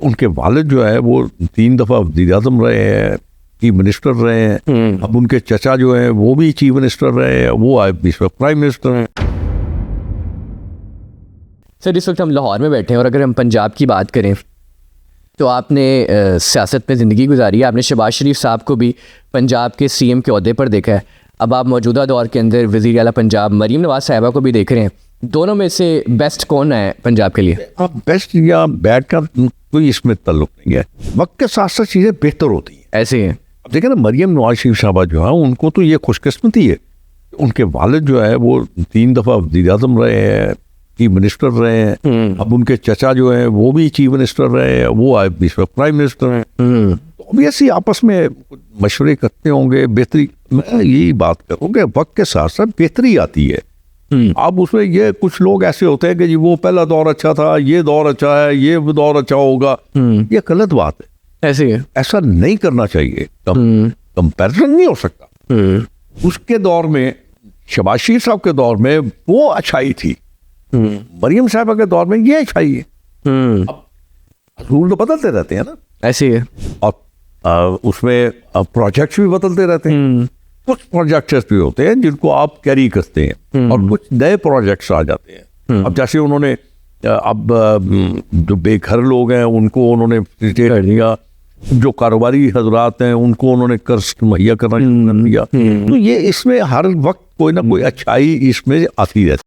उनके वालिद जो है वो 3 दफा वज़ीर आज़म रहे हैं, चीफ मिनिस्टर रहे हैं। अब उनके चचा जो हैं वो भी चीफ मिनिस्टर रहे हैं, वो इस वक्त प्राइम मिनिस्टर हैं। सर इस वक्त हम लाहौर में बैठे हैं और अगर हम पंजाब की बात करें तो आपने सियासत में ज़िंदगी गुजारी है, आपने शहबाज शरीफ साहब को भी पंजाब के सीएम के ओहदे पर देखा है, अब आप मौजूदा दौर के अंदर वज़ीर आला पंजाब मरीम नवाज़ साहिबा को भी देख रहे हैं। दोनों में से बेस्ट कौन है पंजाब के लिए? अब बेस्ट या बैड का कोई इसमें ताल्लुक नहीं है, वक्त के साथ साथ चीज़ें बेहतर होती हैं। ऐसे हैं। अब देखें ना, मरीम नवाज शरीफ साहबा जो है उनको तो ये खुशकिस्मती है, उनके वालिद जो है वो 3 दफा वज़ीर आज़म रहे हैं, चीफ मिनिस्टर रहे हैं। अब उनके चचा जो हैं वो भी चीफ मिनिस्टर रहे हैं, वो इस वक्त प्राइम मिनिस्टर हैं। तो ऑब्वियसली आपस में मशवरे करते होंगे, बेहतरी। मैं यही बात करूँ कि वक्त के साथ साथ बेहतरी आती है। अब उसमें ये कुछ लोग ऐसे होते हैं कि जी वो पहला दौर अच्छा था, ये दौर अच्छा है, ये दौर अच्छा होगा, ये गलत बात है। ऐसे है। ऐसा नहीं करना चाहिए। कंपैरिजन नहीं हो सकता। उसके दौर में, शहबाज शरीफ साहब के दौर में वो अच्छाई थी, मरीम साहबा के दौर में ये अच्छाई है। अब रूल तो बदलते रहते हैं ना। ऐसे है। और उसमें प्रोजेक्ट्स भी बदलते रहते हैं। कुछ प्रोजेक्ट्स भी होते हैं जिनको आप कैरी करते हैं और कुछ नए प्रोजेक्ट्स आ जाते हैं। अब जैसे उन्होंने अब जो बेघर लोग हैं उनको उन्होंने कर दिया, जो कारोबारी हजरात हैं उनको उन्होंने कर्ज मुहैया करना शुरू कर दिया। तो ये इसमें हर वक्त कोई ना कोई अच्छाई इसमें आती रहती है।